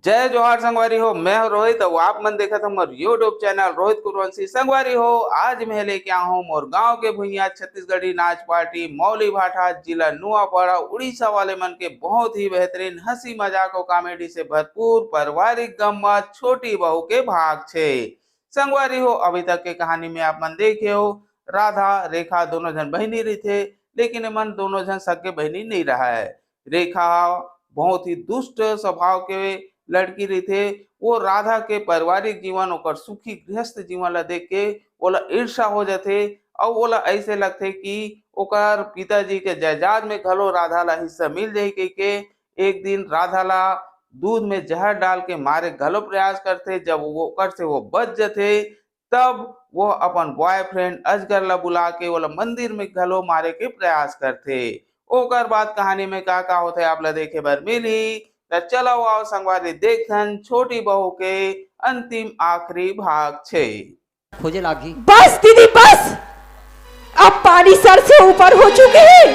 जय जोहार संगवारी हो। मैं हूं रोहित और आप मन देखा था मोर यूट्यूब चैनल रोहित कुरवंशी। संगवारी हो, आज मैं लेके आया हूँ मोर गांव के भुइया छत्तीसगढ़ी नाच पार्टी मौली भाठा जिला नुआपाड़ा उड़ीसा वाले मन के बहुत ही बेहतरीन हंसी मजाक और कॉमेडी से भरपूर पारिवारिक गम्मत छोटी बहू के भाग छे। संगवारी हो, अभी तक के कहानी में आप मन देखे हो राधा रेखा दोनों जन बहनी रही थे, लेकिन मन दोनों जन सगे बहनी नहीं रहा है। रेखा बहुत ही दुष्ट स्वभाव के लड़की रही थे। वो राधा के पारिवारिक जीवन और सुखी गृहस्थ जीवन ला देख के ओला ईर्षा हो जाते और ओला ऐसे लगते कि ओकर पिताजी के जायदाद में घलो राधा ला हिस्सा मिल जाए कह के एक दिन राधा ला दूध में जहर डाल के मारे घलो प्रयास करते। जब वो ओकर से वो बच जाते तब वो अपन बॉयफ्रेंड अजगर ला बुला के ओला मंदिर में घलो मारे के प्रयास करते। ओकर बाद कहानी में का होता है आप ला देखे बर मिली। चलो आओ संगवारी देखन छोटी बहू के अंतिम आखिरी भाग छे। खोजे लागी। बस दीदी बस, अब पानी सर से ऊपर हो चुके हैं।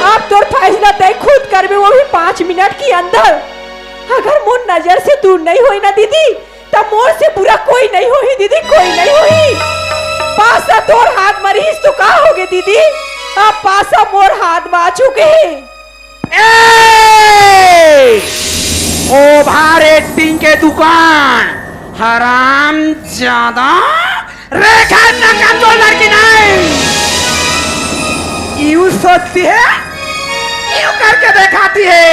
आप तो फैसला तय खुद कर में, वो भी 5 मिनट के अंदर। अगर मोर नजर से दूर नहीं हुई ना दीदी, तब मोर से बुरा कोई नहीं हुई दीदी, कोई नहीं हुई। पासा तोर हाथ मरीज तो का होगे दीदी, अब पासा मोर हाथ में आ चुके हैं। ओवर एक्टिंग के दुकान हराम ज्यादा रेखा नका तो लड़की नहीं यूं सोचती है, यूं करके दिखाती है।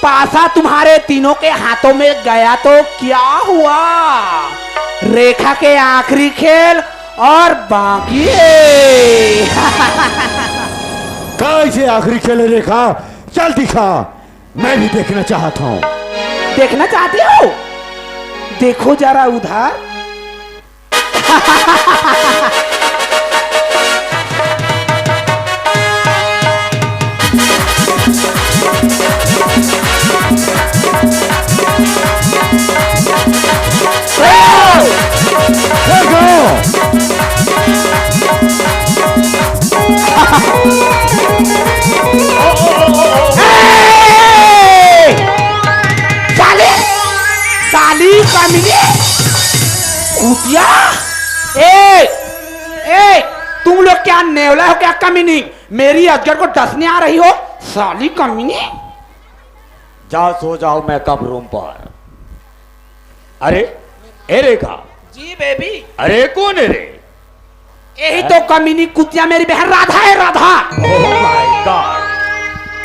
पासा तुम्हारे तीनों के हाथों में गया तो क्या हुआ? रेखा के आखिरी खेल और बाकी कैसे आखिरी खेल रेखा, चल दिखा, मैं भी देखना चाहता हूँ। देखना चाहती हो? देखो जरा उधर। कुतिया, तुम लोग क्या नेवला हो क्या कमीनी? मेरी अजगर को डसने आ रही हो साली कमीनी। जा सो जाओ, मैं कब रूम पर। अरे ए रेखा। जी बेबी। अरे कौन है रे? यही तो कमीनी कुतिया मेरी बहन राधा है, राधा। ओह माय गॉड,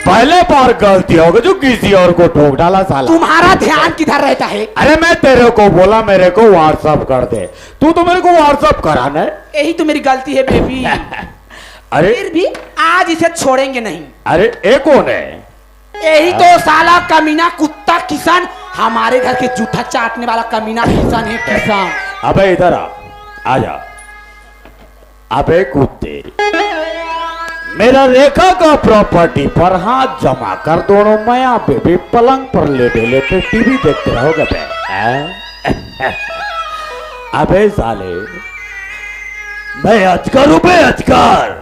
पहले बार गलती हो गई जो किसी और को ठोक डाला साला। तुम्हारा ध्यान किधर रहता है? अरे मैं तेरे को बोला मेरे को व्हाट्सएप कर दे, तू तो मेरे को व्हाट्सएप कराना है। यही तो मेरी गलती है बेबी। अरे फिर भी आज इसे छोड़ेंगे नहीं। अरे ए कौन है? यही तो साला कमीना कुत्ता किसान, हमारे घर के जूठा चाटने वाला कमीना किसान है, किसान। अबे इधर आ जा। अबे कुत्ते, मेरा रेखा का प्रॉपर्टी पर हाथ जमा कर, दोनों माया बेबी पलंग पर लेटे लेटे टीवी देखते रहोगे बे। अबे साले, मैं अजगर हूं बे, अजगर।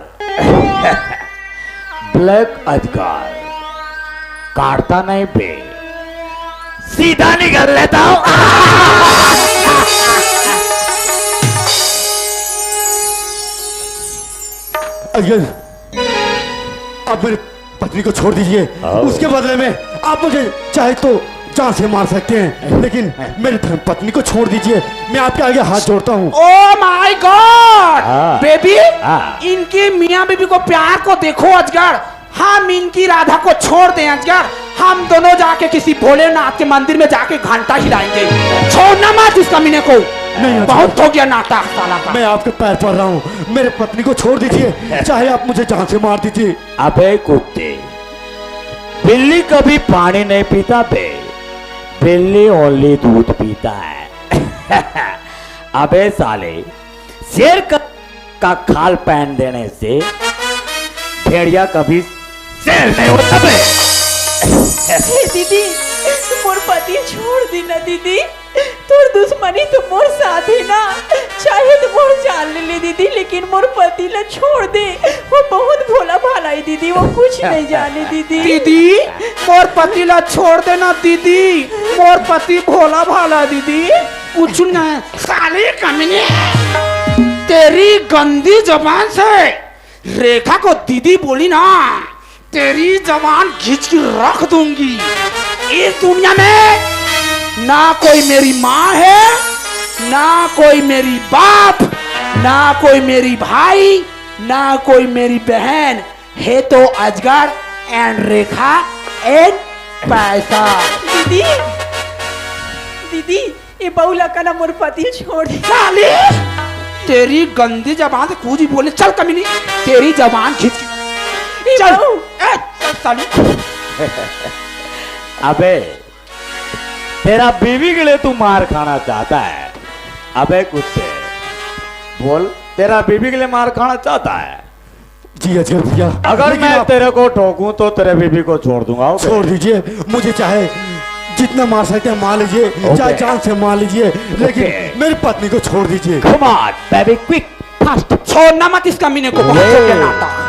ब्लैक अजगर, काटता नहीं बे, सीधा निकल लेता हूं। अजगर, आप मेरी पत्नी को छोड़ दीजिए, उसके बदले में आप मुझे चाहे तो जान से मार सकते हैं, लेकिन मेरी पत्नी को छोड़ दीजिए। मैं आपके आगे हाथ जोड़ता हूँ। ओह माय गॉड बेबी, हाँ। इनकी मियाँ बीबी को प्यार को देखो अजगर। हम इनकी राधा को छोड़ दें अजगर, हम दोनों जाके किसी भोलेनाथ के मंदिर में जाके घंटा हिलाएंगे। छोड़ना मत इस कमीने को, बहुत हो गया नाटक साला का। मैं आपके पैर पड़ रहा हूँ, मेरे पत्नी को छोड़ दीजिए, चाहे आप मुझे जान से मार दीजिए। अबे कुत्ते, बिल्ली कभी पानी नहीं पीता बे, बिल्ली ओनली दूध पीता है। अबे साले, शेर का खाल पहन देने से भेड़िया कभी शेर नहीं होता बे। दीदी मोर पति छोड़ दी ना दीदी। तोर दुश्मनी तो मोर साथ है ना, चाहे तो मोर जान ले दीदी, लेकिन मोर पति ला छोड़ दे। वो बहुत भोला भाला है दीदी, वो कुछ नहीं जाने दीदी। दीदी मोर पति ला छोड़ देना दीदी, मोर पति भोला भाला दीदी, कुछ नहीं। साले कमीने, तेरी गंदी जबान से रेखा को दीदी बोली ना, तेरी जबान खींच के रख दूंगी। इस दुनिया में ना कोई मेरी माँ है, ना कोई मेरी बाप, ना कोई मेरी भाई, ना कोई मेरी बहन है, तो अजगर एंड रेखा एंड पैसा। दीदी दीदी ये बहुला का ना मोर पति छोड़ दे। साले तेरी गंदी जबान से कुछ भी बोले, चल कमीनी, तेरी जबान खींच के चल। चल साले। अबे तेरा बीवी के लिए तू मार खाना चाहता है? अबे कुत्ते बोल, तेरा बीवी के लिए मार खाना चाहता है? जी अजगर भैया, अगर लेकिन मैं आप तेरे को ठोकूं तो तेरे बीवी को छोड़ दूंगा। ओके? छोड़ दीजिए, मुझे चाहे जितना मार सकते हैं मार लीजिए, चाहे जान से मार लीजिए, लेकिन मेरी पत्नी को छोड़ दीजिए। Come on, baby, quick, fast. छोड़ना मत इस कमीने को, बहुत हो गया नाटक।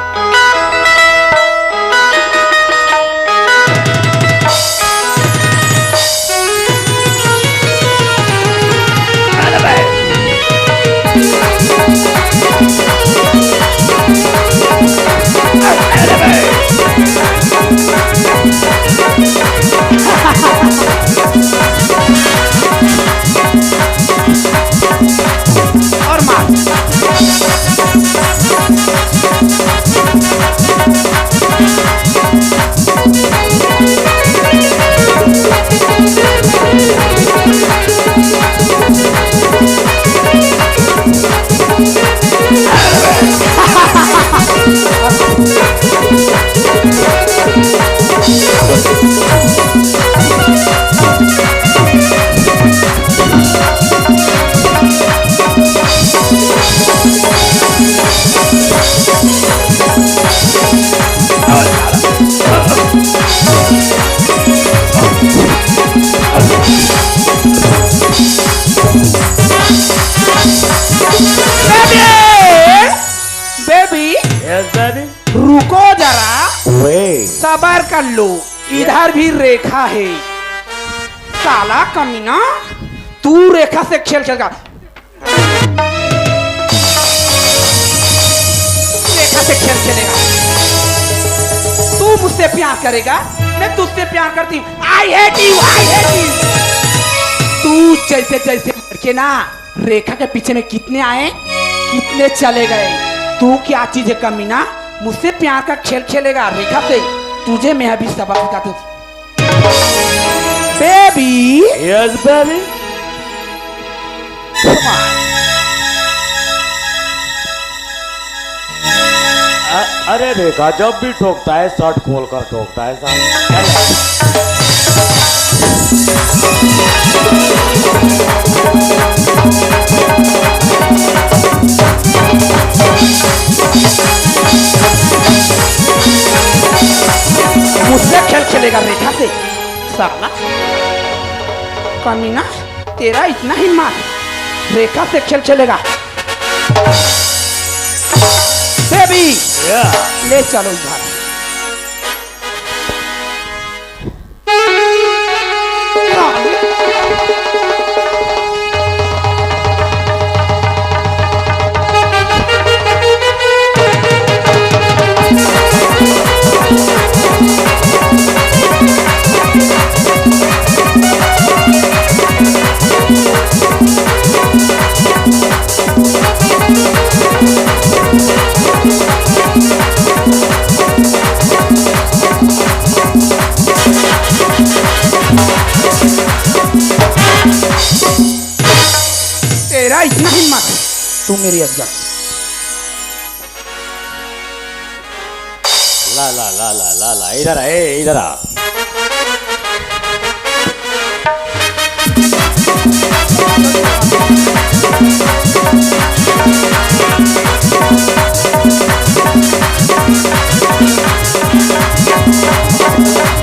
और मार। Baby Yes, daddy. रुको जरा, Wait. सबर कर लो, इधर भी रेखा है। साला कमीना, तू रेखा से खेल खेलेगा, रेखा से खेल खेलेगा। तू मुझसे प्यार करेगा, मैं तुझसे प्यार करती हूँ। I hate you, I hate you. तू जैसे जैसे लड़के ना रेखा के पीछे में कितने आए, कितने चले गए। तू क्या चीज है कमीना, मुझसे प्यार का खेल खेलेगा रेखा से? तुझे मैं अभी सबक सिखाती हूँ। Baby Yes, baby. अरे देखा, जब भी ठोकता है शर्ट खोल कर ठोकता है सामने। मुझसे खेल खेलेगा रेखा से? साला कमीना, तेरा इतना हिम्मत, रेखा से खेल खेलेगा? Baby Yeah. ले चलो इधर। तेरा इतना हिम्मत, तू मेरी अज्जा। ला ला ला ला ला ला, इधर आ, इधर आ।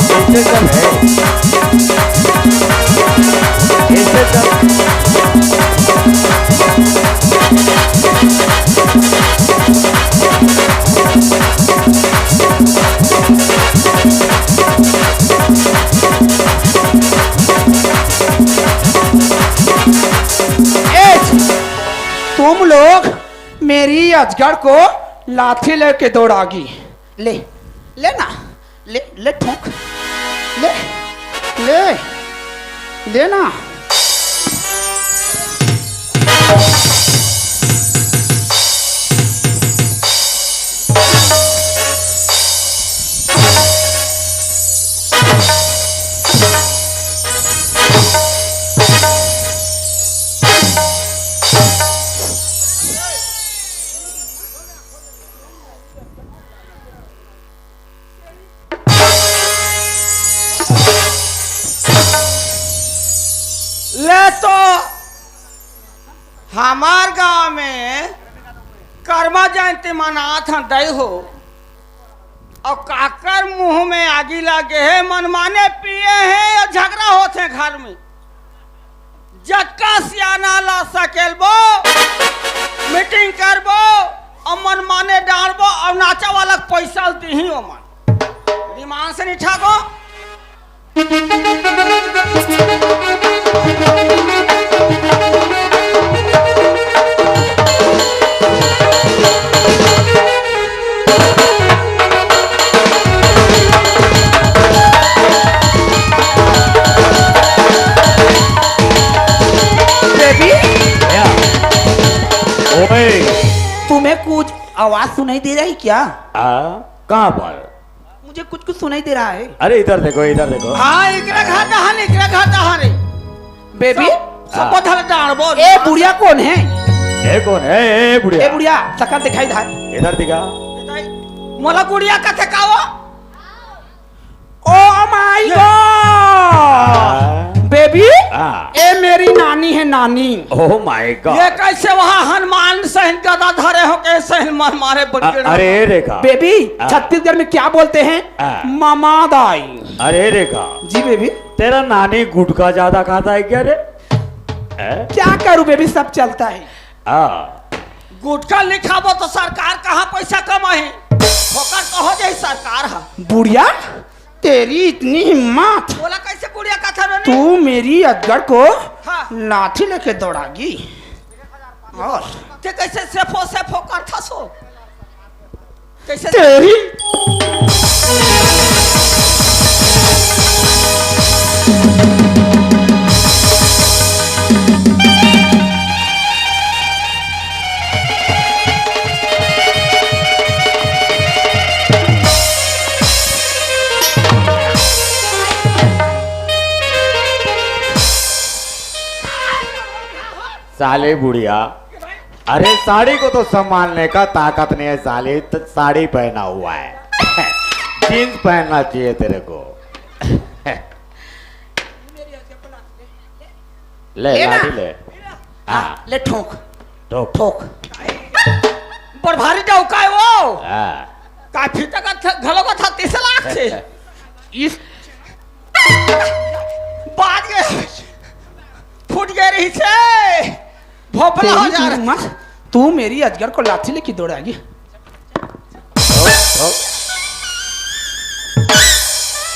नीचे चल है। अजगर को लाठी लेके दौड़ागी। ले ले ना, ले ले ठोक, ले ले ले ना। ले तो हमार गांव में कर्मा जयंती मनात हन दई हो और काकर मुंह में आगी लगे है, मनमाने पिए हैं और झगड़ा होते हैं घर में। जक्का सियाना ला सकेलबो, मीटिंग करबो और मनमाने डालबो और नाचा वाला पैसा दी हो मन दिमाग से नहीं ठाको। ओए तुम्हें कुछ आवाज सुनाई दे रही क्या? कहाँ पर? मुझे कुछ कुछ सुनाई दे रहा है। अरे इधर देखो, इधर देखो। हाँ इकरा खाता हन, इकरा खाता हन बेबी सब धर डालबो। ए बुढ़िया कौन है? ए कौन है? ए बुढ़िया, ए बुढ़िया शकल दिखाई धार। इधर दिखा। मोला गुड़िया का थकाओ। ओ माय गॉड बेबी, हाँ। ए मेरी नानी है, नानी। ओह माय गॉड। ये कैसे वहाँ हनुमान सहन गदा धरे हो के सहन मार मारे बड़के। अरे रेखा बेबी छत्तीसगढ़ में क्या बोलते हैं? मामा दाई। अरे रेखा जी बेबी। तेरा नानी गुटखा ज्यादा खाता है क्या रे? क्या करूं बेबी, सब चलता है। गुटखा लिखाबो तो सरकार कहाँ पैसा कमाए? होकर कहो जे सरकार है। बुढ़िया तेरी इतनी हिम्मत, बोला कैसे गुड़िया का था? तू मेरी अजगर को हाँ। लाठी लेके दौड़ागी और ते कैसे सेफो कर था सो कैसे तेरी साले बुढ़िया, अरे साड़ी को तो संभालने का ताकत नहीं है साले, तो साड़ी पहना हुआ है। जींस पहनना चाहिए तेरे को। ले लाठी ले। हाँ ले ठोक ठोक ठोक। पर भारी जाओ काय वो हाँ। काफी तक घलो का था 30 लाख से इस बात गए फूट गए रही से भोपला हो जा रहा। हिम्मत, तू मेरी अजगर को लाठी लेके दौड़ागी।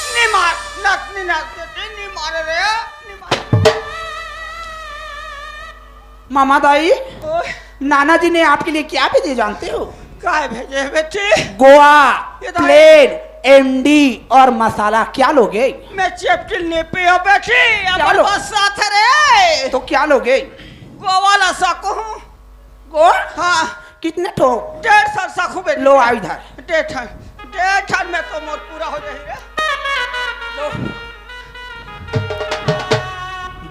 नहीं मार नहीं मार रे नहीं मार। मामा दाई, ओए नाना जी ने आपके लिए क्या भेजे जानते हो? काय भेजे बेटी? गोवा, ये तो प्लेन, एमडी और मसाला। क्या लोगे? मैं चेप्टिल ने पे हो बेटी अब लो? बस साथ रे। तो क्या लोगे? गोवा ला सकूं? गो हाँ कितने ठोक? 1.5 सकूं बेटी। लो आओ इधर। 1.5 में तो मोर पूरा हो जाएगा।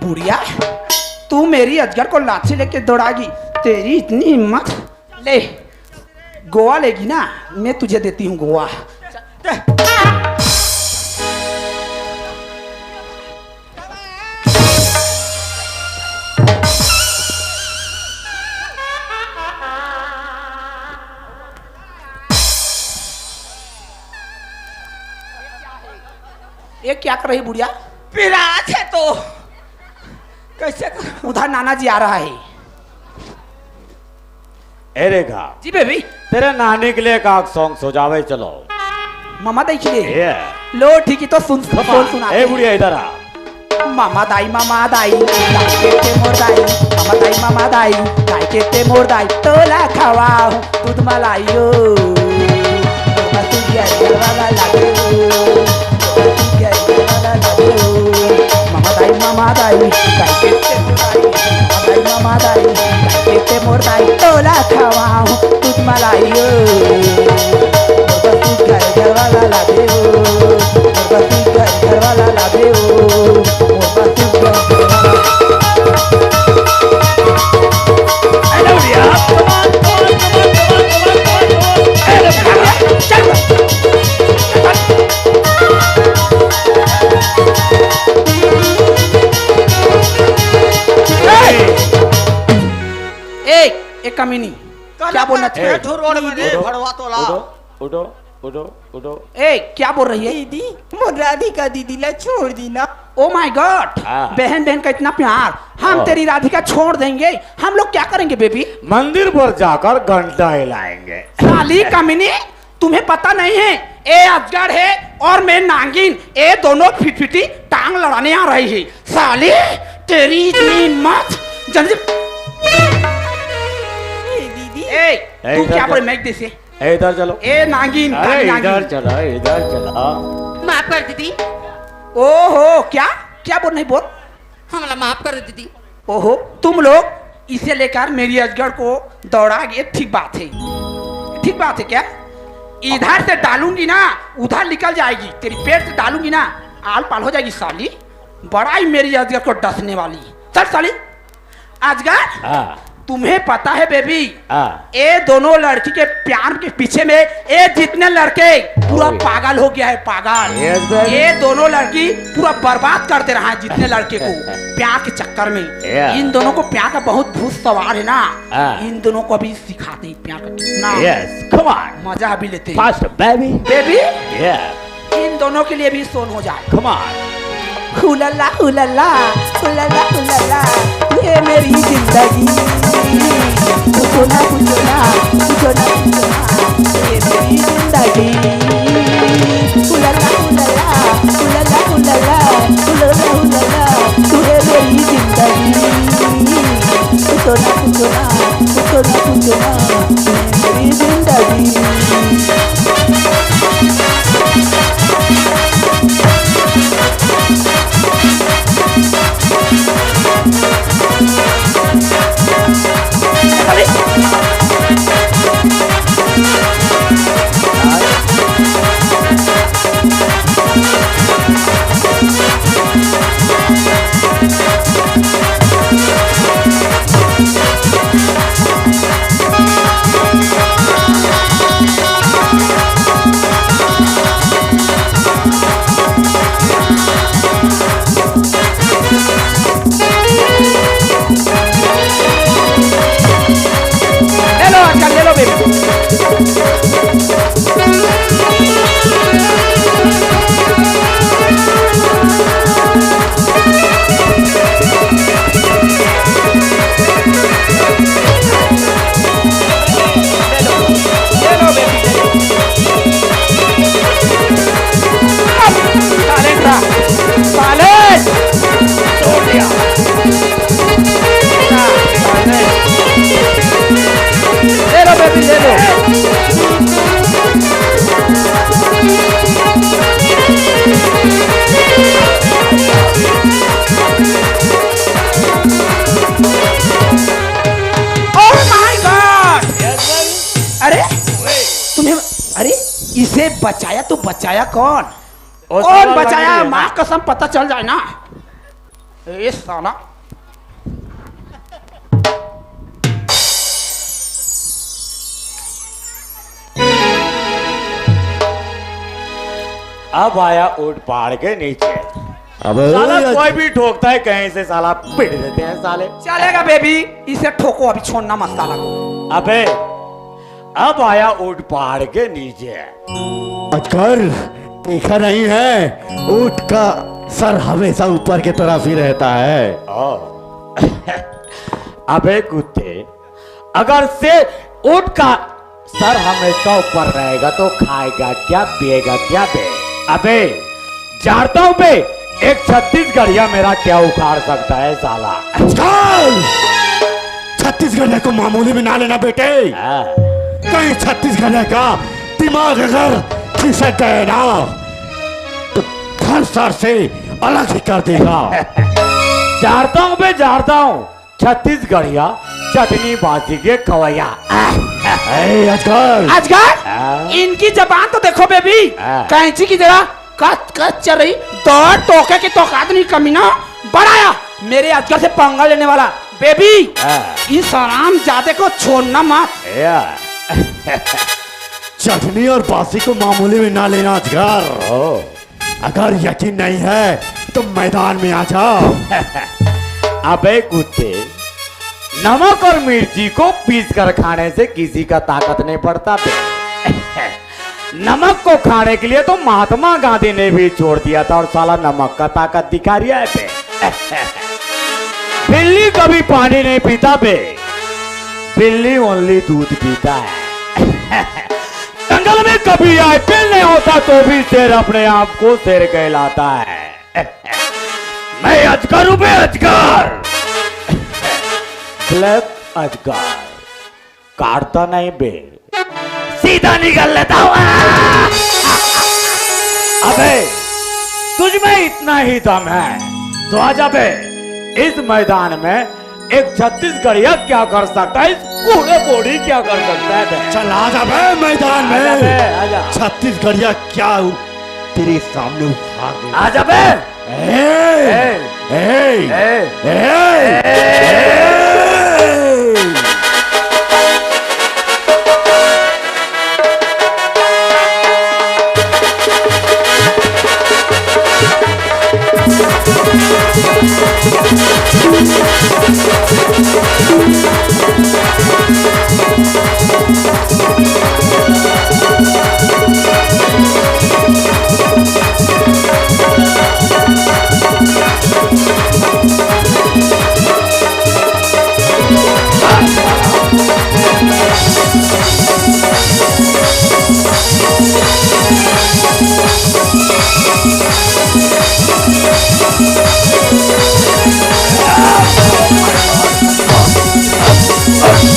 बुढ़िया तू मेरी अजगर को लाठी लेके दौड़ागी, तेरी इतनी हिम्मत। ले गोवा लेगी ना, मैं तुझे देती हूँ गोवा। ये क्या कर रही बुढ़िया? पिराज है तो कैसे उधर नाना जी आ रहा है। ए रेखा, जी बेबी। तेरे नानी के लिए एक सॉन्ग सुझावे चलो। मामा देखिए। ये लो ठीक है तो सुन सुना। ए बुढ़िया इधर आ। मामा दाई गाय के ते मोर दाई मामा दाई गाय के ते मोर दाई तोला खवाओ दूध मलाई वाला लागे मामा दाई गाय के ते मामा दाई गाय के ते मोर दाई तोला खवाओ दूध मलाई घर वाला लागे घर वाला लागे एक कमीनी क्या बोलना चाहिए रोड में रे भड़वा तो ला उठो उठो उठो ए क्या बोल रही है दीदी मोर राधिका दीदी ला छोड़ दी ना। ओ माय गॉड बहन बहन का इतना प्यार हम तेरी राधिका छोड़ देंगे हम लोग क्या करेंगे बेबी मंदिर पर जाकर घंटा हिलाएंगे साली कमीनी तुम्हें पता नहीं है ए अजगर है और मैं नागिन ए दोनों फिटफिटी टांग लड़ाने आ रही है साली तेरी इतनी मत जल्दी दीदी ए तू क्या बोले मैं देसे इधर चलो ए नागिन अरे नागिन इधर चलो इधर चलो माफ कर दीदी ओहो क्या क्या बोल नहीं बोल हमला माफ कर दीदी। ओहो तुम लोग इसे लेकर मेरी अजगर को दौड़ा गए ठीक बात है क्या इधर से डालूंगी ना उधर निकल जाएगी तेरी पेट से डालूंगी ना आल पाल हो जाएगी साली बड़ा ही मेरी अजगर को डसने वाली चल साली अजगर हाँ तुम्हें पता है बेबी हाँ ये दोनों लड़की के प्यार के पीछे में ये जितने लड़के पूरा ओए। पागल हो गया है पागल Yes, baby. ये दोनों लड़की पूरा बर्बाद कर दे रहा है जितने लड़के को प्यार के चक्कर में Yeah. इन दोनों को प्यार का बहुत भूत सवार है ना हाँ। इन दोनों को अभी सिखाते हैं प्यार का कितना यस कम ऑन मजा अभी लेते हैं फास्ट बेबी बेबी या इन दोनों के लिए भी सोन हो जाए कम ऑन हुलला हुलला हुलला हुलला ये मेरी जिंदगी पूछोना ये मेरी जिंदगी हुलला हुलला हुलला हुलला हुलला हुलला तू है मेरी जिंदगी पूछोना ये मेरी जिंदगी ले लो बेबी बेबी ले लो ओह माय गॉड अरे तुम्हें अरे इसे बचाया तो बचाया कौन कौन बचाया माँ कसम पता चल जाए ना ए साला अब आया ऊट पहाड़ के नीचे अबे साला कोई भी ठोकता है कहीं से साला पिट देते हैं साले चलेगा बेबी इसे ठोको अभी छोड़ना मत साला को अबे अब आया ऊट पहाड़ के नीचे अजगर देखा नहीं है ऊंट का सर हमेशा ऊपर की तरफ ही रहता है ओ। अबे कुत्ते अगर से ऊट का सर हमेशा ऊपर रहेगा तो खाएगा क्या पिएगा क्या बे अबे जानता हूं बे एक छत्तीसगढ़िया मेरा क्या उखाड़ सकता है साला। चल छत्तीसगढ़ को मामूली में ना लेना बेटे। हाँ। कहीं छत्तीसगढ़ का दिमाग अगर खिसक गए ना तो घर सर से अलग ही कर देगा। जानता हूँ बे, जानता हूँ। छत्तीसगढ़िया चटनी बाजी के खवैया। अजगर अजगर इनकी जबान तो देखो बेबी, कैंची की जगह कच कच चल रही। दौड़ टोके के तो आदमी कमीना बढ़ाया मेरे अजगर से पंगा लेने वाला। बेबी इस आराम जादे को छोड़ना मत। चटनी और बासी को मामूली में ना लेना अजगर। अगर यकीन नहीं है तो मैदान में आ जाओ। अबे कुत्ते, नमक और मिर्ची को पीस कर खाने से किसी का ताकत नहीं पड़ता बे। नमक को खाने के लिए तो महात्मा गांधी ने भी छोड़ दिया था और साला नमक का ताकत दिखा रहा है बे। बिल्ली कभी पानी नहीं पीता बे, बिल्ली ओनली दूध पीता है। जंगल में कभी आईपीएल नहीं होता तो भी शेर अपने आप को शेर कहलाता है। मैं अजगर हूं बे, अजगर। ब्लैक अजगर, काटता नहीं बे, सीधा निकल लेता हूं। अबे तुझ में इतना ही दम है तो आजा बे। इस मैदान में एक छत्तीसगढ़िया क्या कर सकता है, इस कूड़े कोड़ी क्या कर सकता है बे? चल आ जा बे मैदान में। आजा छत्तीसगढ़िया क्या तेरे सामने उठा दे। आजा बे।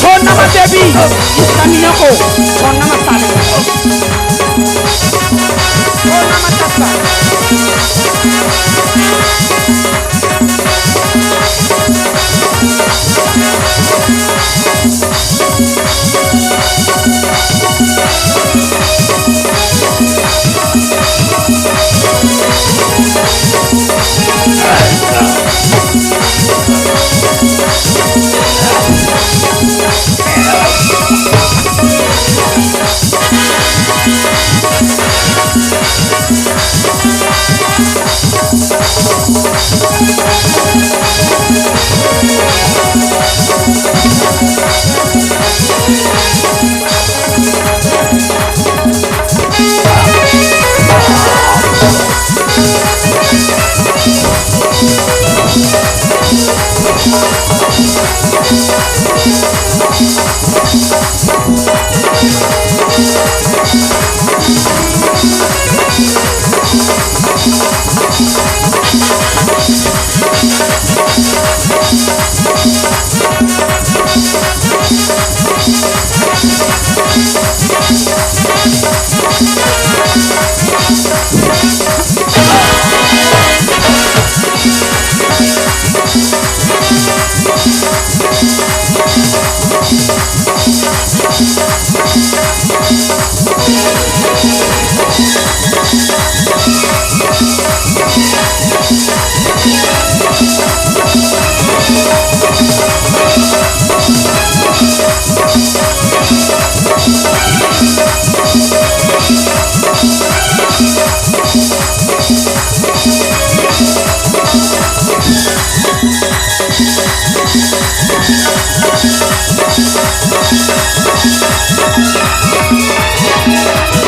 छोड़ना मत बेबी, इस कमीनों को छोड़ना मत साले, छोड़ना मत अजगर।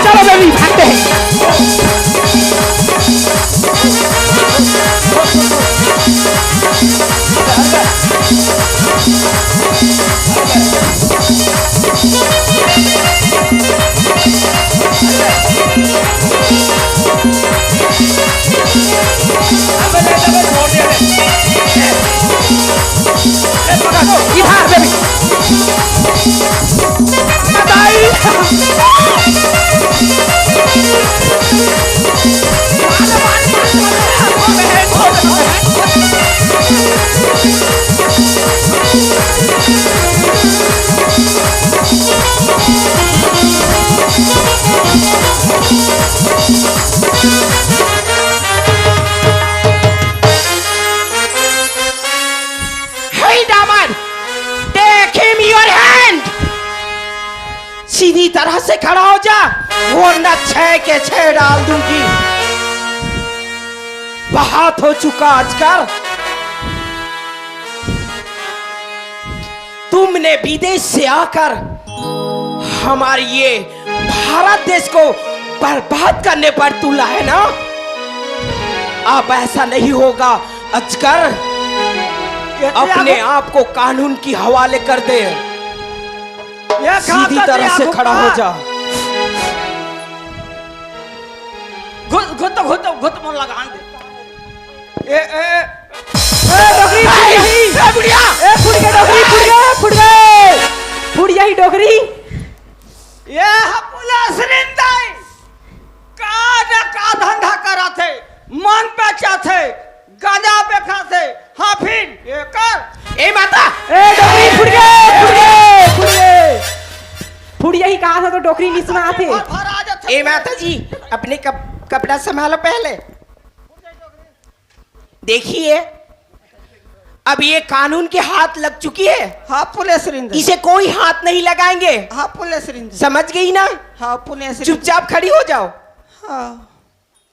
चलो बेबी भागते हैं। से खड़ा हो जा, वरना 6 के 6 डाल दूंगी। बहुत हो चुका आजकल। तुमने विदेश से आकर हमारे ये भारत देश को बर्बाद करने पर तुला है ना। अब ऐसा नहीं होगा अजगर, अपने आप को कानून की हवाले कर दे। सीधी तरह से खड़ा हो जा। घुट मन लगान दे। फुड़िया ही डोगरी। ये पुलिस रिंदाई का धंधा करा थे, मन बेचा थे, गांजा बेचा थे। हाँ फिर ये कर। ए माता, ए डोगरी फुड़िया ही कहा था तो डोगरी नहीं सुना थे। ए माता जी, अपने कपड़ा संभालो पहले। देखिए, अब ये कानून के हाथ लग चुकी है। हाँ पुलिस रिंदा। इसे कोई हाथ नहीं लगाएंगे। हाँ पुलिस रिंदा। समझ गई ना? हाँ पुलिस। चुपचाप खड़ी हो जाओ। हाँ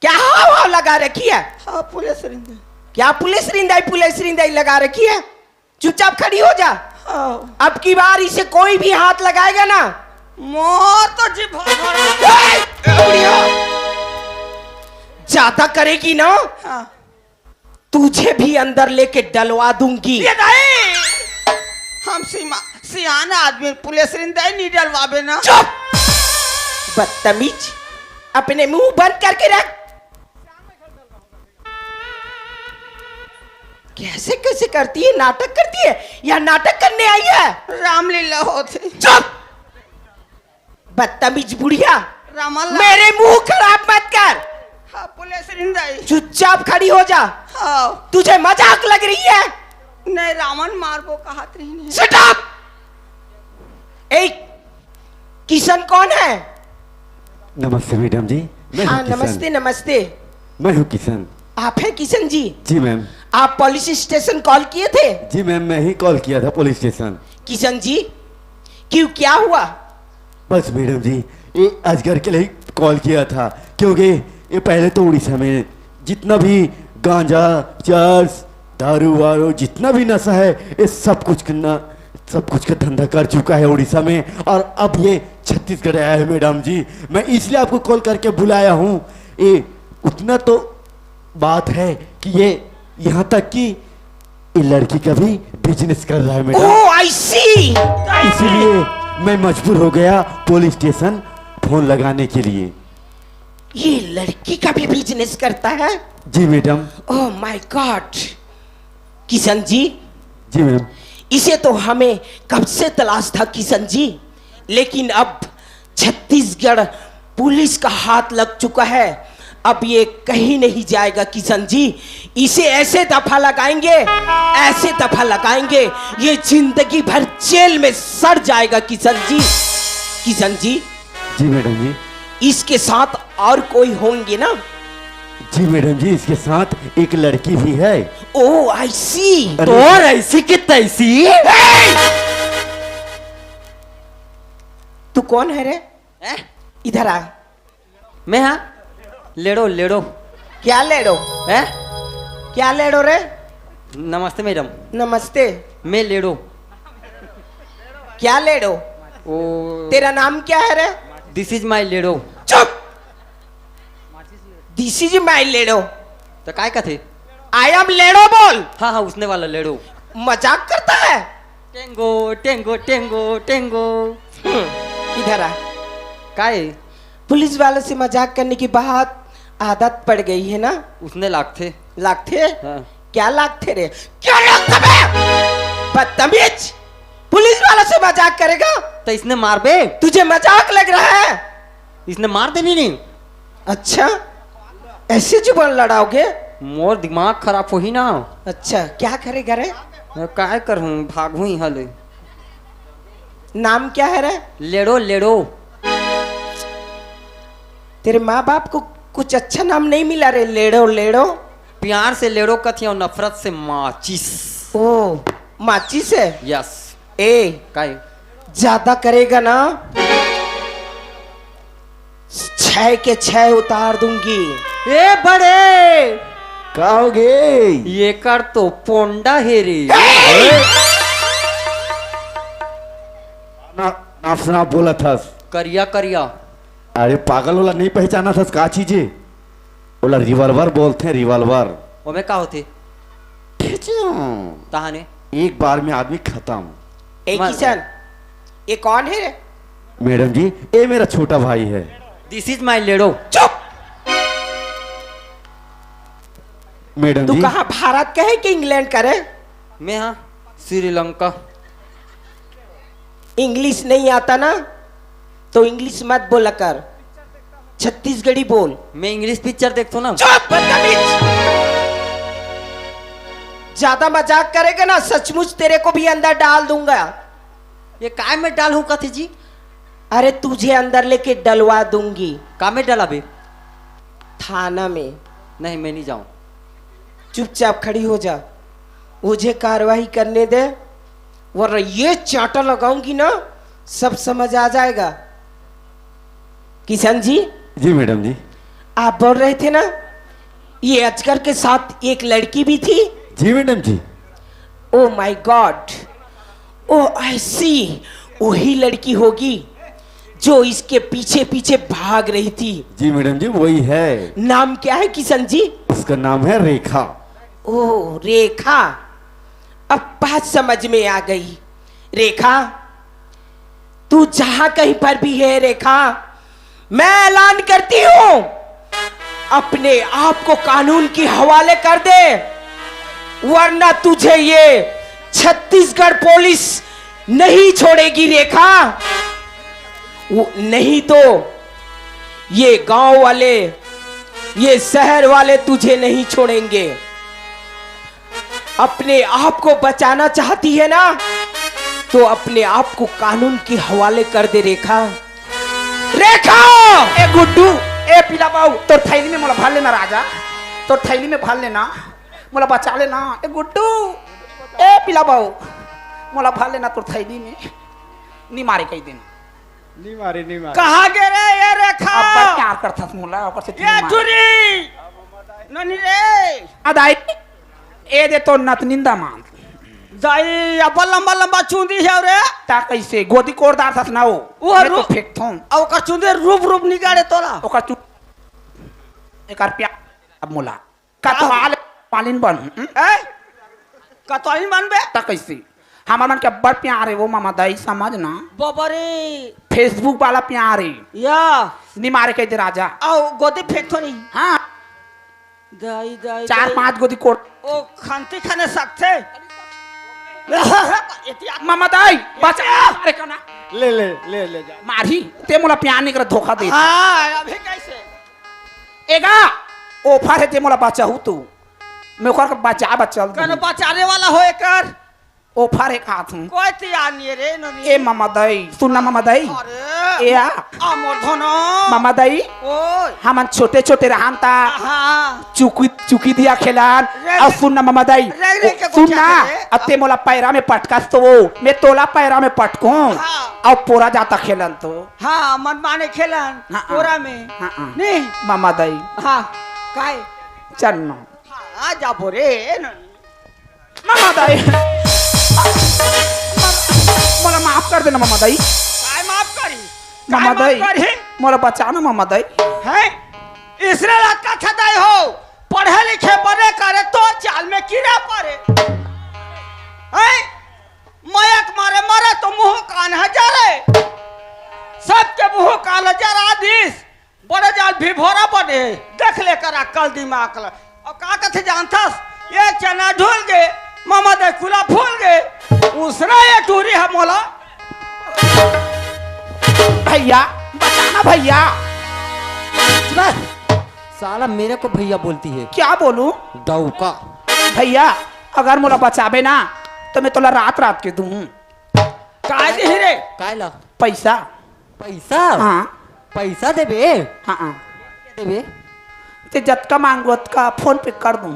क्या हाव लगा रखी है? हाँ पुलिस रिंदा। क्या पुलिस रिंदाई लगा रखी है? चुपचाप खड़ी हो जा। हाँ। अब की बार इसे कोई भी हाथ लगाएगा ना, मोर तो जी ज्यादा करेगी ना, हाँ। तुझे भी अंदर लेके डलवा दूंगी। ये नहीं, हम सियाना आदमी पुलिस रिंदा नहीं डलवाबे ना। चुप, बदतमीज, अपने मुंह बंद करके रख। कैसे कैसे करती है, नाटक करती है या नाटक करने आई है? रामलीला होते। चुप, बदतमीज बुढ़िया, रामलला। मेरे मुंह खराब मत कर। हाँ पुलिस रिंदाई। चुपचाप खड़ी हो जा। हाँ। तुझे मजाक लग रही है? नहीं, रावण मारबो कहत रही नहीं। Shut up. किशन कौन है? नमस्ते मैडम जी। मैं हाँ हूँ किशन। नमस्ते नमस्ते। मैं हूँ किशन। आप हैं किशन जी? जी मैम। आप पुलिस स्टेशन कॉल किए थे? जी मैम, मैं ही कॉल किया था पुलिस स्टेशन। किशन जी, क्यों, क्या हुआ? बस मैडम जी, ये अजगर के लिए कॉल किया था, क्योंकि ये पहले तो उड़ीसा में जितना भी गांजा, चर्स, दारू वारू, जितना भी नशा है, ये सब कुछ का धंधा कर चुका है उड़ीसा में। और अब ये छत्तीसगढ़ आया है मैडम जी। मैं इसलिए आपको कॉल करके बुलाया हूँ। ये उतना तो बात है कि ये यहाँ तक कि ये लड़की का भी बिजनेस कर रहा है मैडम। ओह आई सी। इसीलिए मैं मजबूर हो गया पुलिस स्टेशन फोन लगाने के लिए। ये लड़की का भी बिजनेस करता है? जी madam. Oh my God. Kishan ji. जी मैम। इसे तो हमें कब से तलाश था किशन जी, लेकिन अब छत्तीसगढ़ पुलिस का हाथ लग चुका है। अब ये कहीं नहीं जाएगा किशन जी। इसे ऐसे दफा लगाएंगे, ऐसे दफा लगाएंगे, ये जिंदगी भर जेल में सड़ जाएगा किशन जी। किशन जी। जी मैडम जी। इसके साथ और कोई होंगे ना? जी मैडम जी, इसके साथ एक लड़की भी है। ओह आई सी। तो और ऐसी की तैसी। तू कौन है रे? इधर आ। मैं हाँ लेडो क्या लेडो है। क्या लेडो रे? नमस्ते मैडम। नमस्ते। मैं लेडो। क्या लेडो? ओ तेरा नाम क्या है रे? दिस इज माई लेडो। चुप। दिस इज माई लेडो। तो काय का थे? आई एम लेडो बोल। हाँ हाँ उसने वाला लेडो। मजाक करता है? Tengo Tengo Tengo Tengo. इधर आ। काय? पुलिस वालों से मजाक करने की बहुत आदत पड़ गई है ना? उसने लाख थे। लाख थे? हाँ। क्या लाख थे रे? क्या लाख थे बे? बदतमीज, पुलिस वालों से मजाक करेगा? तो इसने मार बे। तुझे मजाक लग रहा है? इसने मार दे नहीं। अच्छा, ऐसे जुबान लड़ाओगे? मोर दिमाग खराब हो ही ना। अच्छा, क्या करेगा रे? काय करूँ, भागू यहाँ ले। नाम क्या है रे? लेडो लेडो। तेरे माँ बाप को कुछ अच्छा नाम नहीं मिला रे? लेडो लेडो। प्यार से लेडो कथी और नफरत से माचिस। ओ माचिस है? यस। ए काय? ज्यादा करेगा ना छह के छह उतार दूंगी। ए बड़े कहोगे? ये कर तो पोंडा है रे। ना ना सुना बोला था। करिया करिया। अरे पागल वाला नहीं पहचाना था का चीज है? बोला रिवॉल्वर बोलते हैं, रिवॉल्वर। वो में का होते तहाने एक बार में आदमी खत्म। ए किशन, ये कौन है रे? मैडम जी ये मेरा छोटा भाई है। दिस इज माय लेडो। चुप। मैडम तू जी कहाँ भारत का है कि इंग्लैंड का रे? मैं हाँ श्रीलंका। इंग्लिश नहीं आता ना तो इंग्लिश मत बोला कर, छत्तीसगढ़ी बोल। मैं इंग्लिश पिक्चर देखता हूँ ना। चुप बदतमीज। ज्यादा मजाक करेगा ना सचमुच तेरे को भी अंदर डाल दूंगा। ये काय में डाल हूँ कथी जी? अरे तुझे अंदर लेके डलवा दूंगी। का में डाला बे? थाना में। नहीं मैं नहीं जाऊं। चुपचाप खड़ी हो जा, मुझे कार्रवाई करने दे, वरना ये चांटा लगाऊंगी ना सब समझ आ जाएगा। किशन जी। जी मैडम जी। आप बोल रहे थे ना ये अजगर के साथ एक लड़की भी थी? जी मैडम जी। Oh my God, oh I see, वही लड़की होगी जो इसके पीछे पीछे भाग रही थी। जी मैडम जी वही है। नाम क्या है किशन जी? उसका नाम है रेखा। ओ रेखा, अब बात समझ में आ गई। रेखा तू जहां कहीं पर भी है रेखा, मैं ऐलान करती हूं अपने आप को कानून की हवाले कर दे, वरना तुझे ये छत्तीसगढ़ पुलिस नहीं छोड़ेगी रेखा। नहीं तो ये गांव वाले, ये शहर वाले तुझे नहीं छोड़ेंगे। अपने आप को बचाना चाहती है ना तो अपने आप को कानून के हवाले कर दे रेखा। रेखा! ए गुड्डू, ए पीला बाऊ, तोर थैली में मोला भर लेना राजा, तोर थैली में भर लेना, मोला बचा लेना। ए गुड्डू, ए पीला बाऊ, मोला भर लेना तोर थैली में। नहीं मारे कई दिन। कहा गे रे ये रेखा? अब प्यार करता था मोला, ओकर से ये चुरी ननी रे अदाई ए दे तो नतनिंदा मान दाई अब लंबा लंबा चुंदी है रे। ता कैसे गोदी कोरदार था ना वो मैं तो फेंकथूं। अब का चुंदी रूप रूप निकाले तोरा। ओकर चु एकर प्यार अब मोला कतवाल पालिन बन ए कतई मानबे? ता कैसे हमार मन के बड़ प्यार है वो मामा दाई समझ ना। बबरे फेसबुक वाला प्यार है। या नहीं मारे कह दे राजा। आओ गोदी फेंक थोड़ी। हाँ दाई दाई 4-5 गोदी कोर ओ खानती खाने सकते। मामा दाई बचा अरे कना ले ले ले ले जा मारी ते मोला प्यार नहीं कर धोखा दे। हाँ अभी कैसे एगा ऑफर है ते मोला बचा हूँ तू मैं ओकर बचा बचल कने बचाने वाला हो एकर ऑफर है खात हूँ। कोई तैयार नहीं रे ननी। ए मामा दाई सुनना मामा दाई अरे ए आ अमर धनो मामा दाई ओए हमन छोटे छोटे रहन ता हाँ चुकी चुकी दिया खेलान। अब सुनना मामा दाई रे के सुनना क्या करे? अते मोला पैरा में पटकास तो वो मैं तोला पैरा में पटकूं हाँ। अब पूरा जाता खेलन तो हाँ मन माने खेलन हाँ, पूरा में हाँ। नहीं मामा दाई हाँ काय चलना हाँ जा बोरे ननी। मामा दाई मोला माफ कर देना मामा दाई। काय माफ करी मामा दाई करी मोला बचाना मामा दाई। है इसराइल का छदाई हो पढ़े लिखे बड़े करे तो चाल में कीड़ा पड़े है मयक मारे मरे तो मुंह कान हजारे सबके मुंह कान हजार आदिस बड़े जाल भी भोरा पड़े देख ले करा कल दिमाग ल और का कथे जानथस ये चना ढूल गए मामा दे खुला फूल गए उसरा ये टूरी है मोला भैया बचाना भैया। साला मेरे को भैया बोलती है। क्या बोलूं डौका भैया अगर मोला बचाबे ना तो मैं तोला रात रात के दूं काय दी रे कायला पैसा। पैसा हाँ पैसा देबे हाँ देबे ते जतका मांगो का फोन पे कर दूं।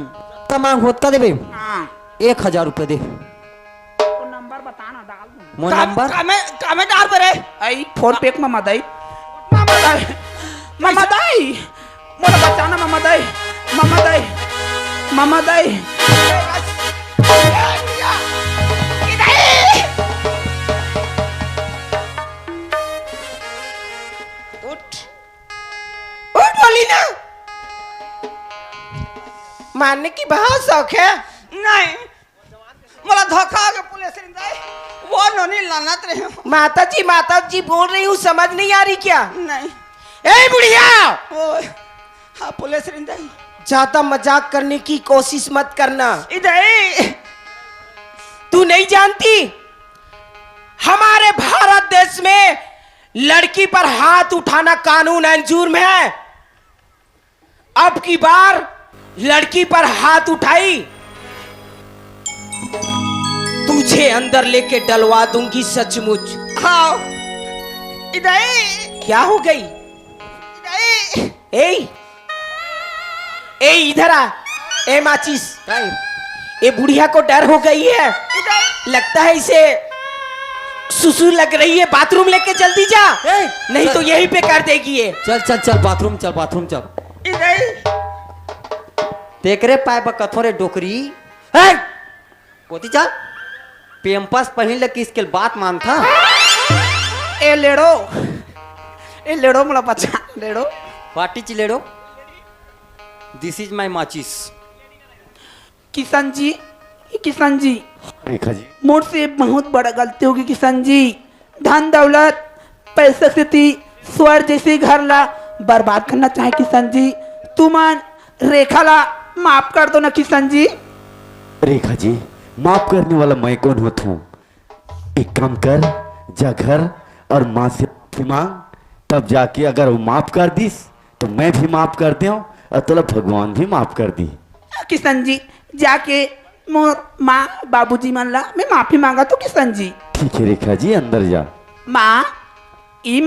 तमाम होत का देबे हाँ 1000 रुपए दे। तो नंबर बताना डाल दूं। मोर नंबर कामे डाल पर आई फोन पे मामा दाई मामा दाई मामा दाई मोला बचाना मामा दाई मामा दाई मामा दाई उठ उठ बोली ना मारने की बहुत शौक है। नहीं मला धोखा के पुलिस रिंदाई वो नोनी लानत रहे हो। माता जी बोल रही हूँ, समझ नहीं आ रही क्या? नहीं ए बुढ़िया, ओए हाँ पुलिस रिंदाई ज्यादा मजाक करने की कोशिश मत करना। इधर तू नहीं जानती हमारे भारत देश में लड़की पर हाथ उठाना कानून है, जुर्म है। अब की बार लड़की पर हाथ उठाई तुझे अंदर लेके डलवा दूंगी सचमुच। हाँ इधर क्या हो गई? ए ए इधर आ। ए माचिस, ए बुढ़िया को डर हो गई है, लगता है इसे सुसु लग रही है। बाथरूम लेके जल्दी जा, नहीं तो यहीं पे कर देगी ये। चल चल चल बाथरूम चल, बाथरूम चल। इधर तेकरे पाए पर कथोरे डोकरी पोती चल। पेम्पस पहन ले किसके बात मान था। ए लेड़ो मोला बचा लेड़ो। पार्टी चिलेड़ो। दिस इज माई माचिस। किशन जी रेखा जी मोर से बहुत बड़ा गलती होगी किशन जी। धन दौलत पैसे से थी स्वर जैसे घर ला बर्बाद करना चाहे किशन जी। तुमान रेखा ला माफ कर दो ना किशन जी। रेखा जी माफ करने वाला मैं कौन होता हूँ? एक काम कर, जा घर और माँ से माफी मांग, तब जाके अगर वो माफ कर दीस तो मैं भी माफ कर दूँ और तोला भगवान भी माफ कर दी। किशन जी जाके मोर माँ बाबूजी मन ला मैं माफी मांगा तो किशन जी। ठीक है रेखा जी, अंदर जा। माँ ई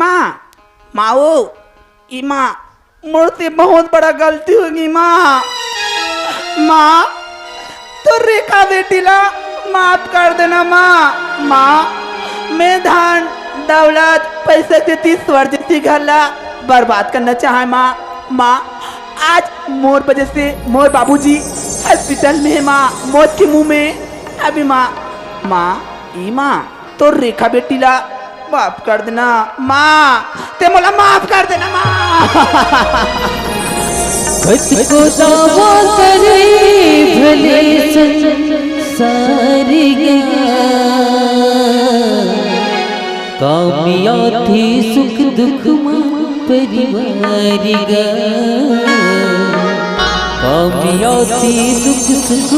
माँ मोर से बहुत बड़ा गलती होगी माँ। तो रेखा बेटी ला माफ कर देना माँ। मैं धन दौलत पैसे देती स्वर जैसी घर ला बर्बाद करना चाहे माँ। आज मोर वजह से मोर बाबूजी हॉस्पिटल में है माँ, मौत के मुंह में। अभी माँ तो रेखा बेटी ला माफ कर देना माँ। ते मोला माफ कर देना माँ। खत को दावा करे भले संसार कामयाब थी सुख दुख परिवार कामयाब थी सुख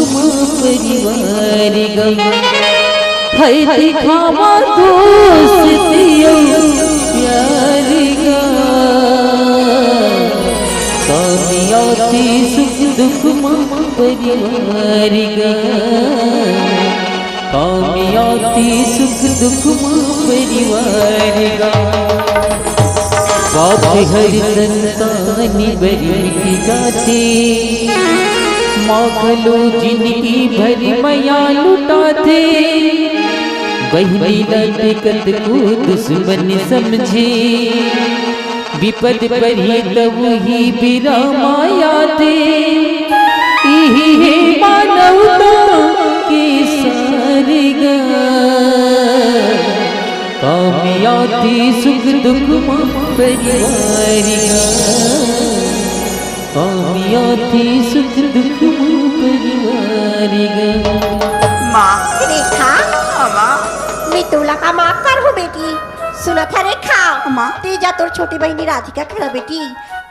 परिवार है दिखावा दोस्तियों प्यार कामयाब थी सुख दुख परिवार कामयाब थी सुख दुख परिवार बाप हर संतानी बरी गाते माँ खलो जिनकी भरी मया लुटाते बहनी दिक्कत को दुश्मन समझे विपद पर ही तब ही बिरा माया दे यही मानवता के सारे कामयाब थी सुख दुख परिवार कामयाब थी सुख दुख परिवार रेखा मैं तोला का माफ कर हो बेटी। सुना था रेखा तेजा तोर छोटी बहनी राधिका खड़ा बेटी,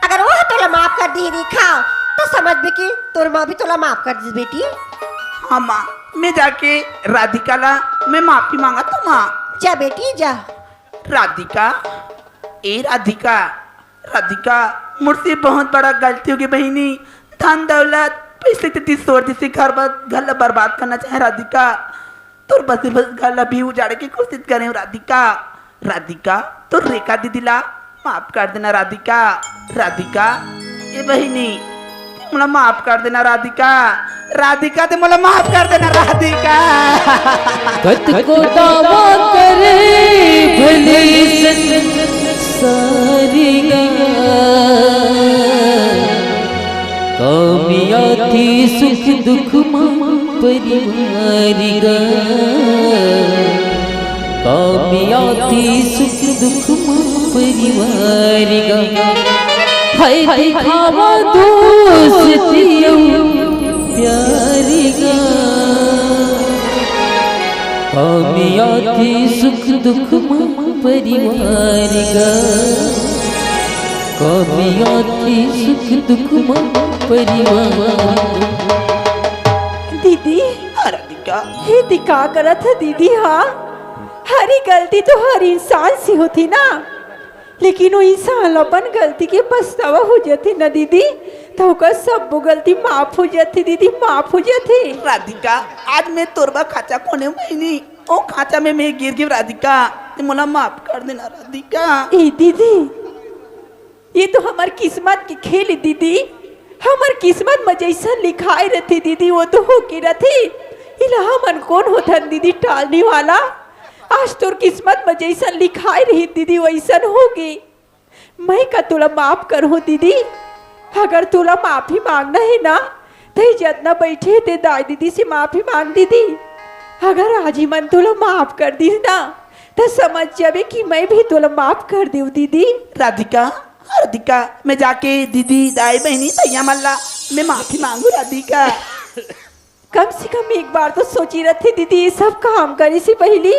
अगर वो तोला माफ कर दी रेखा तो समझ बे कि तोर माँ भी तोला माफ कर दी बेटी। हाँ माँ, मैं जाके राधिका ला मैं माफी मांगा तो माँ। जा बेटी जा। राधिका राधिका मुझसे बहुत बड़ा गलती होगी बहनी। धन दौलत पैसे तेती सोर जैसे घर बर्बाद करना चाहे राधिका। तो बस घर भी उजाड़े की कोशिश करें राधिका तो रेखा दीदी ला माफ कर देना राधिका। ये बहनी मला माफ कर देना राधिका ते मला माफ कर देना राधिका। कत को दावा करे भले सारी कामिया थी सुख दुख माँ परिवारिगा कामिया थी सुख दुख माँ परिवारिगा है दिखावा दोस्ती प्यारिगा कामिया थी सुख दुख माँ परिवारिगा कामिया थी सुख दुख माँ परिवार। दीदी राधिका ये दिखा करत है दीदी। हाँ, हरी गलती तो हर इंसान से होती ना, लेकिन वो इंसान अपन गलती के पछतावा हो जाती ना दीदी, तो ओकर सब गलती माफ हो जाती दीदी, माफ हो जाती। राधिका आज मैं तोरबा खाचा कोने महीनी ओ खाचा में मैं गिर गई राधिका, ते मोला माफ कर देना राधिका। ए दीदी, ये तो हमार किस्मत की खेल है दीदी, हमार किस्मत में जैसा लिखाई रहती दीदी वो तो हो की रहती। इलाहा मन कौन होता दीदी टालने वाला। आज तोर किस्मत में जैसा लिखाई रही दीदी वैसन होगी। मैं का तुला माफ करूँ दीदी, अगर तुला माफी मांगना है ना तो जितना बैठे थे दाई दीदी से माफी मांग दीदी। अगर आज ही मन तुला माफ कर दी ना तो समझ जावे कि मैं भी तुला माफ कर दूँ दीदी। राधिका राधिका मैं जाके दीदी दाई बहनी तैया मल्ला मैं माफी मांगू राधिका। कम से कम एक बार तो सोची रहती दीदी ये सब काम करे से पहले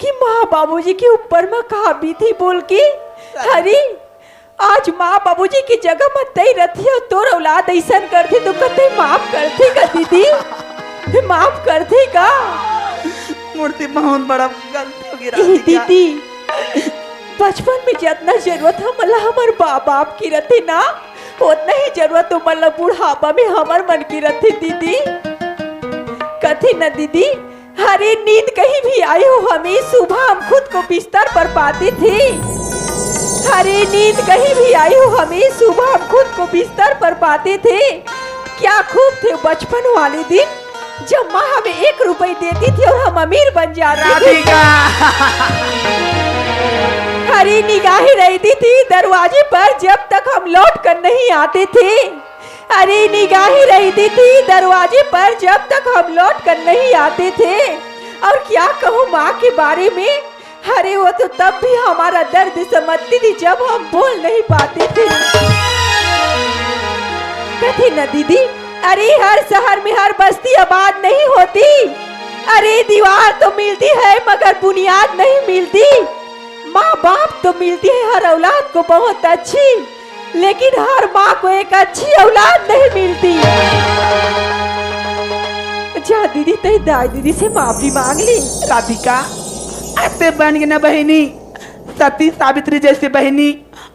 कि माँ बाबूजी के ऊपर मैं कहा भी थी बोल के। अरे आज माँ बाबूजी की जगह मत तय रहती और तोर औलाद ऐसा करती तो कते माफ करते का दीदी, माफ करते का। मूर्ति बहुत बड़ा गलती हो गई ए दीदी, बचपन में जितना जरूरत हमला हमार बाप बाप की रहती ना उतना ही जरूरत तो मतलब बुढ़ापा में हमार मन की रहती दीदी। कथी न दीदी, हरे नींद कहीं भी आई हो हमें सुबह हम खुद को बिस्तर पर पाते थे। हरे नींद कहीं भी आई हो हमें सुबह हम खुद को बिस्तर पर पाते थे। क्या खूब थे बचपन वाले दिन जब माँ हमें 1 रुपए देती थी और हम अमीर बन जाते थे। हरी निगाहें रहती थी दरवाजे पर जब तक हम लौट कर नहीं आते थे। अरे निगाहें रहती थी दरवाजे पर जब तक हम लौट कर नहीं आते थे। और क्या कहूँ माँ के बारे में, अरे वो तो तब भी हमारा दर्द समझती थी जब हम बोल नहीं पाते थे। कथी न दीदी, अरे हर शहर में हर बस्ती आबाद नहीं होती। अरे दीवार तो मिलती है मगर बुनियाद नहीं मिलती। माँ बाप तो मिलती है हर औलाद को बहुत अच्छी, लेकिन हर माँ को एक अच्छी औलाद नहीं मिलती। जा दीदी तेरी दाई दीदी से माफी मांग ली। राधिका ऐसे बन गई ना बहनी सती सावित्री जैसी बहनी,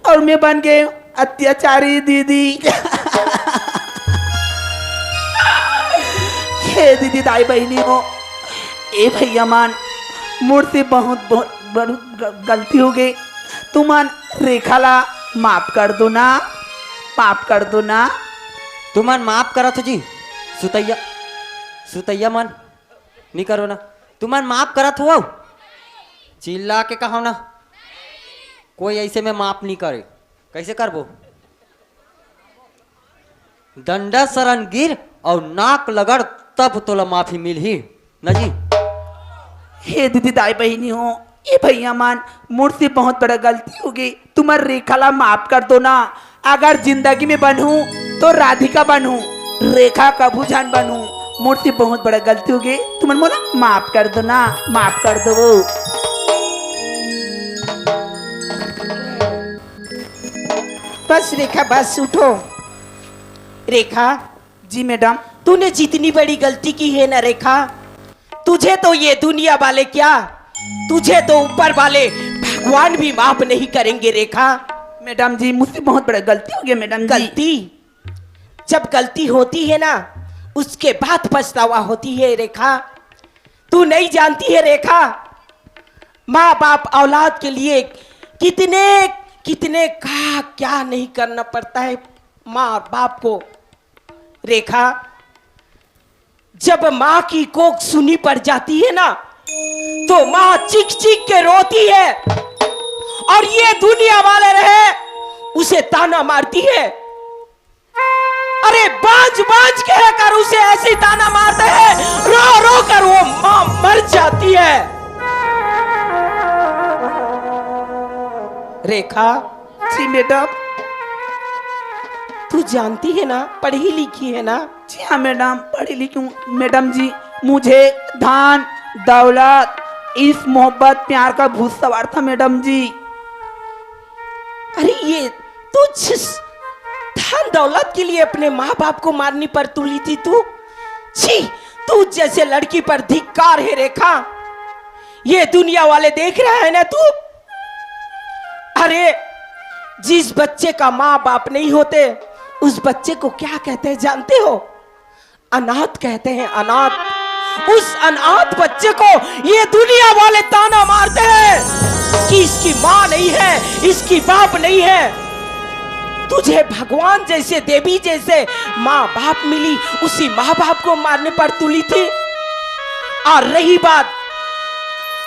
और मैं बन गए अत्याचारी दीदी। हे दीदी दाई बहनी हो, ए भैया मान मुझसे बहुत गलती हो गई, तुमान रेखाला माफ कर दो ना, माफ कर दो ना। तुमान माफ करा तो जी सुतैया सुतैया मन नहीं करो ना, तुमान माफ करा तो चिल्ला के कहो ना, कोई ऐसे में माफ नहीं करे। कैसे करबो? डंडा शरण गिर और नाक लगड़ तब तोला माफी मिल ही न जी। हे दीदी दाई बहनी हो, ये भैया मान मुझसे बहुत बड़ा गलती हो गई, तुम्हारे रेखाला माफ कर दो ना। अगर जिंदगी में बनूं तो राधिका बनूं, रेखा कबू जान बनूं। मुझसे बहुत बड़ा गलती हो गई, तुम्हारे मोला माफ कर दो ना, माफ कर दो। बस रेखा बस उठो। रेखा जी मैडम। तूने जितनी बड़ी गलती की है ना रेखा, तुझे तो ये दुनिया वाले क्या, तुझे तो ऊपर वाले भगवान भी माफ नहीं करेंगे रेखा। मैडम जी मुझसे बहुत बड़ा गलती हो गया मैडम जी। गलती जब गलती होती है ना उसके बाद पछतावा होती है रेखा। तू नहीं जानती है रेखा, माँ बाप औलाद के लिए कितने कितने क्या नहीं करना पड़ता है माँ और बाप को। रेखा जब माँ की कोख सुनी पड़ जाती है ना तो माँ चीख चीख के रोती है और ये दुनिया वाले रहे उसे ताना मारती है। अरे बांझ बांझ कहकर उसे ऐसी ताना मारते हैं, रो रो कर वो मां मर जाती है। रेखा, जी मैडम। तू जानती है ना, पढ़ी लिखी है ना? जी हाँ मैडम, पढ़ी लिखी हूँ मैडम जी। मुझे धन दौलत इस मोहब्बत प्यार का भूत सवार था मैडम जी। अरे ये तू जिस धन दौलत के लिए अपने माँ बाप को मारने पर तुली थी तू, छी, तू जैसे लड़की पर धिक्कार है रेखा। ये दुनिया वाले देख रहे हैं ना तू। अरे जिस बच्चे का माँ बाप नहीं होते उस बच्चे को क्या कहते हैं जानते हो? अनाथ कहते हैं, अनाथ। उस अनाथ बच्चे को ये दुनिया वाले ताना मारते हैं कि इसकी माँ नहीं है, इसकी बाप नहीं है। तुझे भगवान जैसे, देवी जैसे माँ बाप मिली, उसी माँ बाप को मारने पर तुली थी। और रही बात,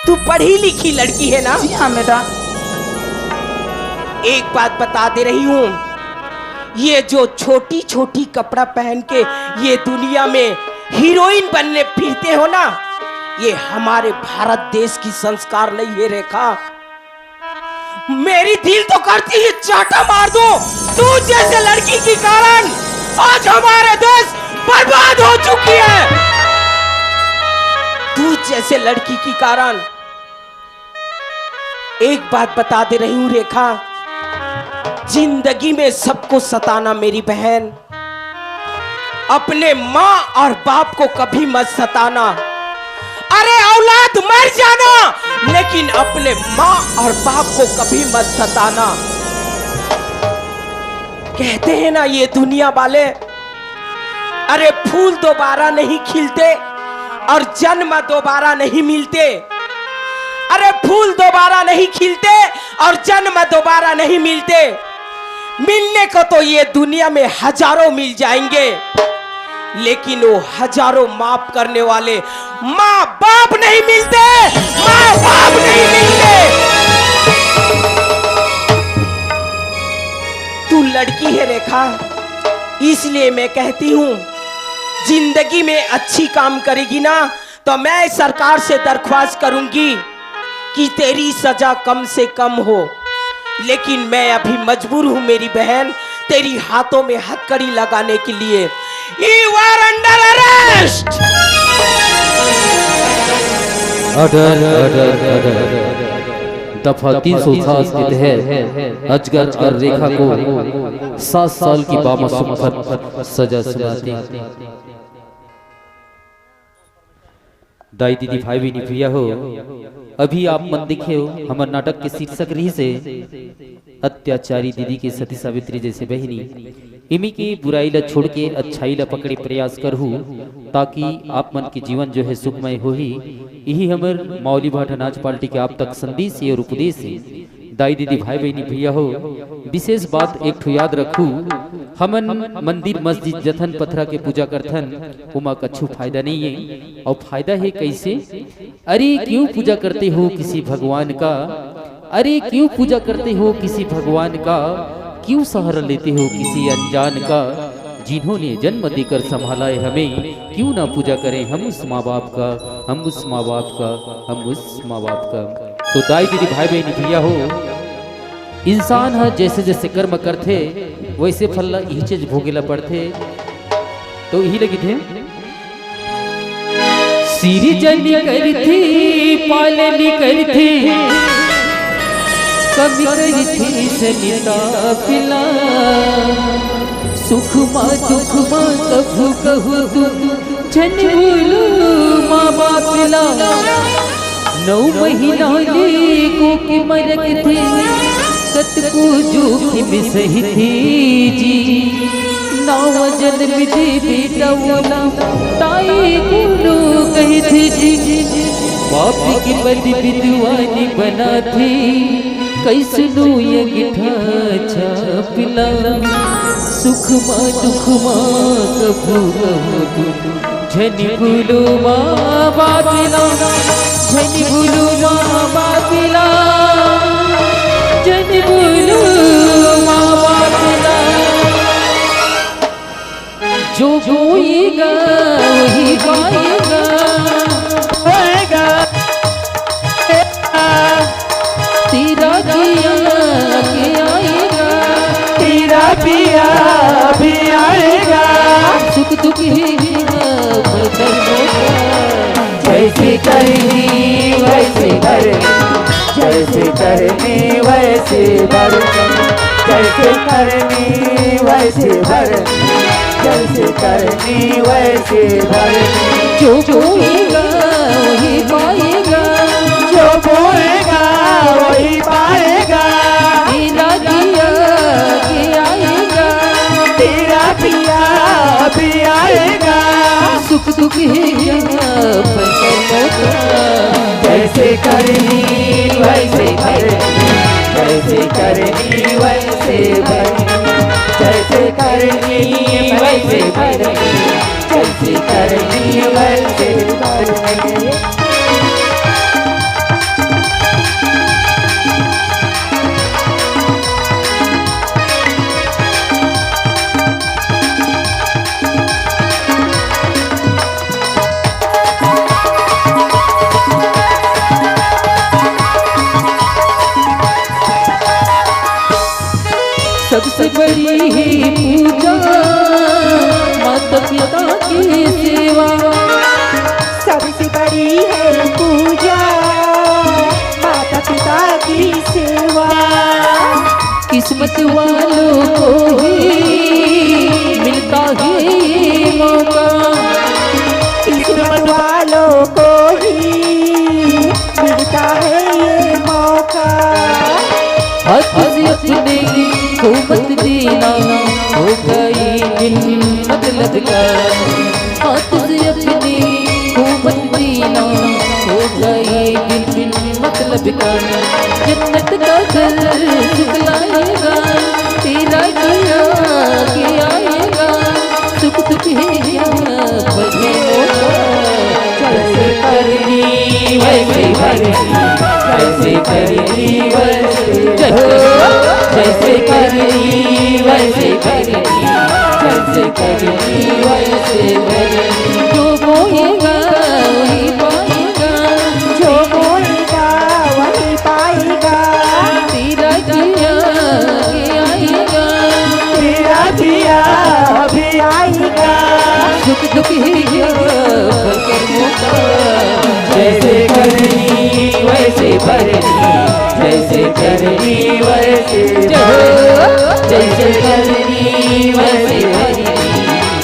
तू पढ़ी लिखी लड़की है ना? जी हाँ मैडम। एक बात बता दे रही हूं, ये जो छोटी छोटी कपड़ा पहन के ये दुनिया में हीरोइन बनने फिरते हो ना, ये हमारे भारत देश की संस्कार नहीं है रेखा। मेरी दिल तो करती है चाटा मार दो। तू जैसे लड़की के कारण आज हमारे देश बर्बाद हो चुकी है। तू जैसे लड़की के कारण। एक बात बता दे रही हूं रेखा, जिंदगी में सबको सताना मेरी बहन, अपने माँ और बाप को कभी मत सताना। अरे औलाद मर जाना, लेकिन अपने माँ और बाप को कभी मत सताना। कहते हैं ना ये दुनिया वाले, अरे फूल दोबारा नहीं खिलते और जन्म दोबारा नहीं मिलते। अरे फूल दोबारा नहीं खिलते और जन्म दोबारा नहीं मिलते। मिलने को तो ये दुनिया में हजारों मिल जाएंगे, लेकिन वो हजारों माफ करने वाले माँ बाप नहीं मिलते, माँ बाप नहीं मिलते। तू लड़की है रेखा, इसलिए मैं कहती हूँ जिंदगी में अच्छी काम करेगी ना तो मैं सरकार से दरख्वास्त करूंगी कि तेरी सजा कम से कम हो। लेकिन मैं अभी मजबूर हूं मेरी बहन तेरी हाथों में हथकड़ी लगाने के लिए। You are under arrest! दफा 307 के तहत अजगर रेखा को 7 साल की बामासूम सजा सुनाती। दाई दीदी भाई भी भैया हो, अभी आप मन दिखे हो हमारे नाटक के शीर्षक रही से अत्याचारी दीदी की सती सावित्री जैसे बहनी इमी की बुराई ला छोड़ के अच्छाई ला पकड़े प्रयास करहु, ताकि आप मन के जीवन जो है सुखमय हो ही। यही हमार मौली भाटा नाच पार्टी के आप तक संदेश और उपदेश है। दाई दीदी भाई बहनी भैया हो, विशेष बात एक ठो याद रखू, हमन मंदिर मस्जिद जथन पथरा के पूजा करथन, उमा कछु फायदा नहीं है। और फायदा है कैसे? अरे क्यों पूजा करते हो किसी भगवान का? अरे क्यों पूजा करते हो किसी भगवान का? क्यों सहारा लेते हो किसी अनजान का? जिन्होंने जन्म देकर संभाला है हमें, क्यों ना पूजा करें हम उस माँ बाप का, हम उस माँ बाप का, हम उस माँ बाप का। तो दाई दीदी भाई बहनी भैया हो, इंसान है जैसे जैसे कर्म करते वैसे फल यही चीज भोगेला पड़ते। तो यही लगी थे सीरी जनी करती पालनी करती कभी करती सनिता पिला सुख माँ दुख माँ कभू कहू तुम जन बोलो माँ बाप पिला 9 महीना को के मरक थे सतको जोखिम सही थी जी 9 जन्म दे बेटा बोला ताई गुरु कही थी जी बाप की बदी विद्वानी बना थी कैसनो ये गिठा छापिला सुख माँ दुख माँ कभू कहू झनी भूलो माँ बापिला झनी भूलो माँ बापिला जन बोलो माँ बाप ना, जो बोएगा वही पाएगा। तेरा पिया के आएगा, तेरा पिया भी आएगा। सुख दुख है जैसे करनी वैसे भरनी, जैसे करनी वैसे भरनी, जैसे करनी वैसे भरनी, जैसे करनी वैसे भरनी। जो बोएगा वही पाएगा, जो बोएगा वही पाएगा। तेरा पिया के आएगा, तेरा पिया भी आएगा। सुख दुख है जैसे करनी वैसे भरनी, जैसे करनी वैसे भरनी, जैसे करनी वैसे भरनी, जैसे करनी वैसे भरनी। सबसे बड़ी है पूजा माता पिता की सेवा, सबसे बड़ी है पूजा माता पिता की सेवा। किस्मत वालों को ही मिलता है ये मौका, किस्मत वालों को ही मिलता है ये मौका। हाथ से अपने को मत देना, हो गई दिल मतलब का। हाथ से अपने को मत देना, हो गई दिल मतलब का। जन्नत का घर सुख लाएगा, तेरा गया के आएगा। सुख दुख है बने जैसे करनी वैसे भरनी, जैसे करनी वैसे जैसे करनी वैसे भरनी, जैसे करनी वैसे भरनी। जो बोएगा वही पाएगा, जो बोएगा वही पाएगा। तेरा पिया के आएगा, तेरा पिया भी आएगा। सुख दुख है कर्मों का। जैसे करनी वैसे भरनी, जैसे करनी वैसे जैसे करनी वैसे भरनी,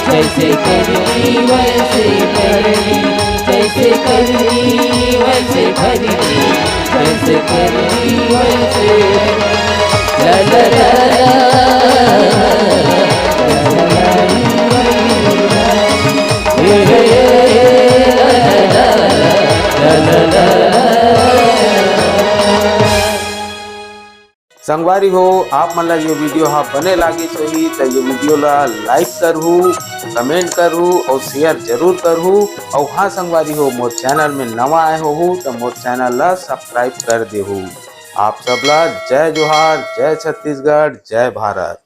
जैसे करनी वैसे भरनी, जैसे करनी वैसे भरनी, जैसे करनी वैसे ला ला ला संगवारी हो आप मन ला ये वीडियो हाँ बने लागी सही तो ये वीडियो ला लाइक करहू, कमेंट करहू और शेयर जरूर करहू। और हाँ संगवारी हो मोर चैनल में नवा आए हो तो मोर चैनल ला सब्सक्राइब कर देहू। आप सबला जय जोहार, जय छत्तीसगढ़, जय भारत।